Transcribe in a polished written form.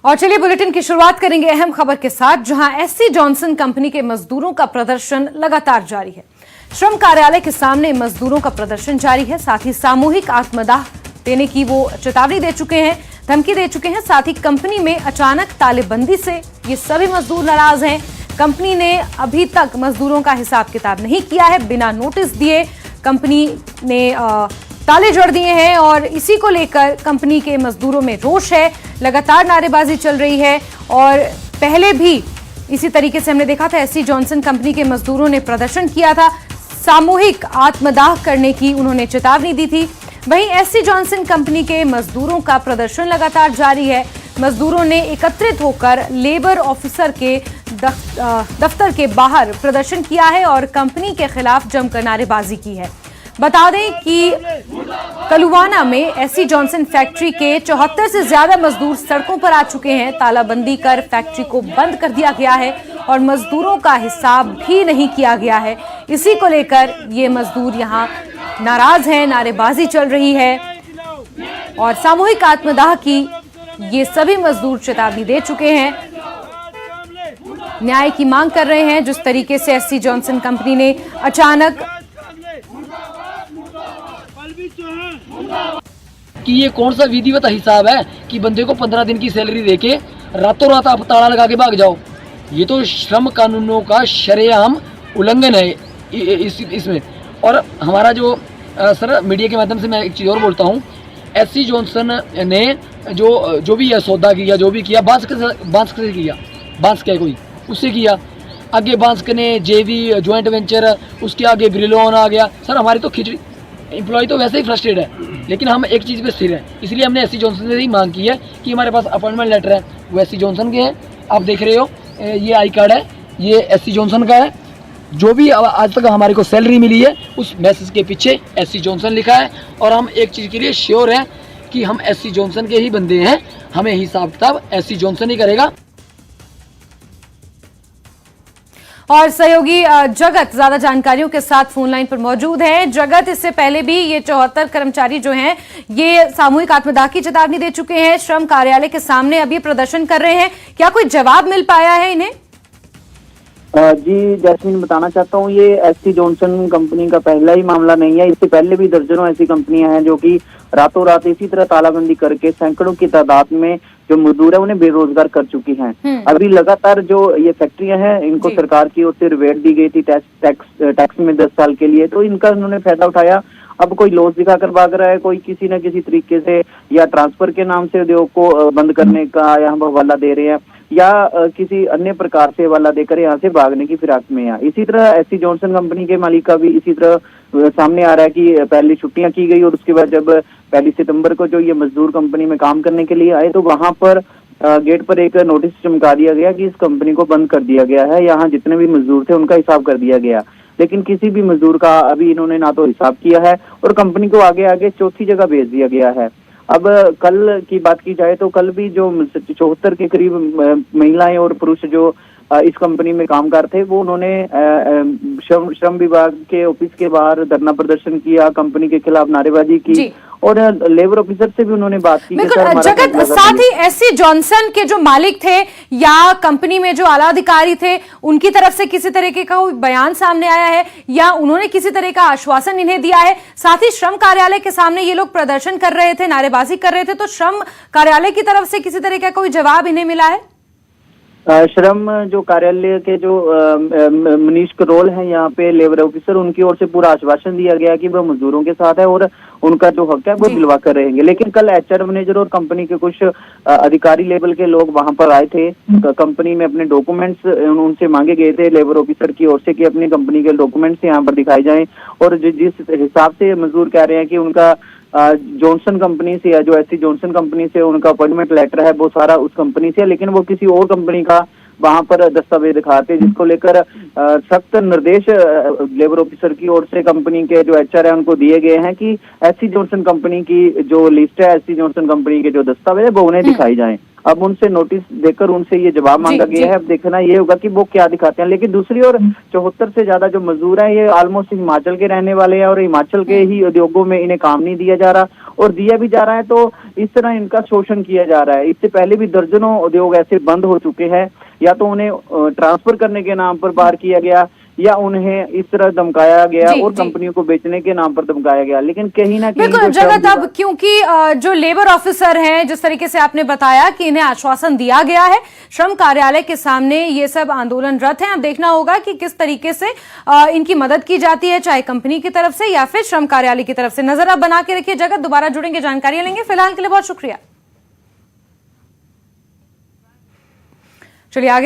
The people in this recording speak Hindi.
और चलिए बुलेटिन की शुरुआत करेंगे अहम खबर के साथ, जहां एससी जॉनसन कंपनी के मजदूरों का प्रदर्शन लगातार जारी है। श्रम कार्यालय के सामने मजदूरों का प्रदर्शन जारी है। साथ ही सामूहिक आत्मदाह देने की वो चेतावनी दे चुके हैं, धमकी दे चुके हैं। साथ ही कंपनी में अचानक तालेबंदी से ये सभी मजदूर नाराज हैं। कंपनी ने अभी तक मजदूरों का हिसाब किताब नहीं किया है। बिना नोटिस दिए कंपनी ने ताले जड़ दिए हैं और इसी को लेकर कंपनी के मजदूरों में रोष है। लगातार नारेबाजी चल रही है और पहले भी इसी तरीके से हमने देखा था, एससी जॉनसन कंपनी के मजदूरों ने प्रदर्शन किया था। सामूहिक आत्मदाह करने की उन्होंने चेतावनी दी थी। वहीं एससी जॉनसन कंपनी के मजदूरों का प्रदर्शन लगातार जारी है। मजदूरों ने एकत्रित होकर लेबर ऑफिसर के दफ्तर के बाहर प्रदर्शन किया है और कंपनी के खिलाफ जमकर नारेबाजी की है। बता दें कि कलुवाना में एससी जॉनसन फैक्ट्री के 74 से ज्यादा मजदूर सड़कों पर आ चुके हैं। तालाबंदी कर फैक्ट्री को बंद कर दिया गया है और मजदूरों का हिसाब भी नहीं किया गया है। इसी को लेकर ये मजदूर यहाँ नाराज हैं, नारेबाजी चल रही है और सामूहिक आत्मदाह की ये सभी मजदूर चेतावनी दे चुके हैं। न्याय की मांग कर रहे हैं। जिस तरीके से एससी जॉनसन कंपनी ने अचानक कि ये कौन सा विधिवत हिसाब है कि बंदे को 15 दिन की सैलरी देके रातों रात आप ताला लगा के भाग जाओ। ये तो श्रम कानूनों का शरेआम उल्लंघन है इसमें। और हमारा जो सर मीडिया के माध्यम से मैं एक चीज़ और बोलता हूँ, एससी जॉनसन ने जो भी सौदा किया, जो भी किया, बांस से किया, बांस क्या कोई उससे किया। आगे बांस ने जेवी ज्वाइंट वेंचर, उसके आगे ब्रिलोन आ गया। सर हमारी तो खिचड़ी एम्प्लॉय तो वैसे ही फ्रस्ट्रेट है, लेकिन हम एक चीज़ पे स्थिर हैं। इसलिए हमने एससी जॉनसन से ही मांग की है कि हमारे पास अपॉइंटमेंट लेटर है, वो एससी जॉनसन के हैं। आप देख रहे हो ये आई कार्ड है, ये एससी जॉनसन का है। जो भी आज तक हमारे को सैलरी मिली है उस मैसेज के पीछे एससी जॉनसन लिखा है। और हम एक चीज़ के लिए श्योर हैं कि हम एससी जॉनसन के ही बंदे हैं। हमें हिसाब किताब एससी जॉनसन ही करेगा। और सहयोगी जगत ज्यादा जानकारियों के साथ फोन लाइन पर मौजूद हैं। जगत, इससे पहले भी ये 74 कर्मचारी जो हैं ये सामूहिक आत्मदाह की चेतावनी दे चुके हैं। श्रम कार्यालय के सामने अभी प्रदर्शन कर रहे हैं। क्या कोई जवाब मिल पाया है इन्हें? जी जैस्मिन, बताना चाहता हूँ ये एससी जॉनसन कंपनी का पहला ही मामला नहीं है। इससे पहले भी दर्जनों ऐसी कंपनियां हैं जो कि रातों रात इसी तरह तालाबंदी करके सैकड़ों की तादाद में जो मजदूर है उन्हें बेरोजगार कर चुकी हैं। अभी लगातार जो ये फैक्ट्रियां हैं इनको सरकार की ओर से रिबेट दी गई थी टैक्स में 10 साल के लिए, तो इनका उन्होंने फायदा उठाया। अब कोई लॉस दिखाकर भाग रहा है, कोई किसी न किसी तरीके से या ट्रांसफर के नाम से उद्योग को बंद करने का यहाँ हवाला दे रहे हैं या किसी अन्य प्रकार से हवाला देकर यहाँ से भागने की फिराक में है। इसी तरह एससी जॉनसन कंपनी के मालिक का भी इसी तरह सामने आ रहा है कि पहली छुट्टियां की गई और उसके बाद जब 1 सितंबर को जो ये मजदूर कंपनी में काम करने के लिए आए तो वहां पर गेट पर एक नोटिस चमका दिया गया कि इस कंपनी को बंद कर दिया गया है। यहाँ जितने भी मजदूर थे उनका हिसाब कर दिया गया, लेकिन किसी भी मजदूर का अभी इन्होंने ना तो हिसाब किया है और कंपनी को आगे आगे चौथी जगह भेज दिया गया है। अब कल की बात की जाए तो कल भी जो 74 के करीब महिलाएं और पुरुष जो इस कंपनी में कामगार थे वो उन्होंने श्रम विभाग के ऑफिस के बाहर धरना प्रदर्शन किया, कंपनी के खिलाफ नारेबाजी की और लेबर ऑफिसर से भी उन्होंने बात की। जगत, साथ ही एससी जॉनसन के जो मालिक थे या कंपनी में जो आला अधिकारी थे उनकी तरफ से किसी तरीके का कोई बयान सामने आया है या उन्होंने किसी तरह का आश्वासन इन्हें दिया है? साथ ही श्रम कार्यालय के सामने ये लोग प्रदर्शन कर रहे थे, नारेबाजी कर रहे थे, तो श्रम कार्यालय की तरफ से किसी तरह का कोई जवाब इन्हें मिला है? श्रम जो कार्यालय के जो मनीष करोल है यहाँ पे लेबर ऑफिसर, उनकी ओर से पूरा आश्वासन दिया गया कि वह मजदूरों के साथ है और उनका जो हक है वो दिलवा कर रहेंगे। लेकिन कल एचआर मैनेजर और कंपनी के कुछ अधिकारी लेवल के लोग वहां पर आए थे। कंपनी में अपने डॉक्यूमेंट्स उनसे मांगे गए थे लेबर ऑफिसर की ओर से कि अपनी कंपनी के डॉक्यूमेंट्स यहाँ पर दिखाए जाएं और जिस हिसाब से मजदूर कह रहे हैं कि उनका जॉनसन कंपनी से या जो एससी जॉनसन कंपनी से उनका अपॉइंटमेंट लेटर है वो सारा उस कंपनी से है, लेकिन वो किसी और कंपनी का वहां पर दस्तावेज दिखाते, जिसको लेकर सख्त निर्देश लेबर ऑफिसर की ओर से कंपनी के जो एचआर है उनको दिए गए हैं कि एससी जॉनसन कंपनी की जो लिस्ट है, एससी जॉनसन कंपनी के जो दस्तावेज है वो उन्हें दिखाई जाए। अब उनसे नोटिस देकर उनसे ये जवाब मांगा गया है। अब देखना ये होगा कि वो क्या दिखाते हैं। लेकिन दूसरी ओर 74 से ज्यादा जो मजदूर हैं ये ऑलमोस्ट हिमाचल के रहने वाले हैं और हिमाचल के ही उद्योगों में इन्हें काम नहीं दिया जा रहा और दिया भी जा रहा है, तो इस तरह इनका शोषण किया जा रहा है। इससे पहले भी दर्जनों उद्योग ऐसे बंद हो चुके हैं, या तो उन्हें ट्रांसफर करने के नाम पर बाहर किया गया, या उन्हें इस तरह धमकाया गया जी, और जी। कंपनियों को बेचने के नाम पर धमकाया गया। लेकिन कहीं ना कहीं बिल्कुल जो श्रम जगत, अब विभाग- क्योंकि जो लेबर ऑफिसर हैं, जिस तरीके से आपने बताया कि इन्हें आश्वासन दिया गया है, श्रम कार्यालय के सामने ये सब आंदोलनरत हैं। अब देखना होगा कि किस तरीके से इनकी मदद की जाती है, चाहे कंपनी की तरफ से या फिर श्रम कार्यालय की तरफ से। नजर आप बना के रखिए जगत, दोबारा जुड़ेंगे, जानकारियां लेंगे। फिलहाल के लिए बहुत शुक्रिया। चलिए आगे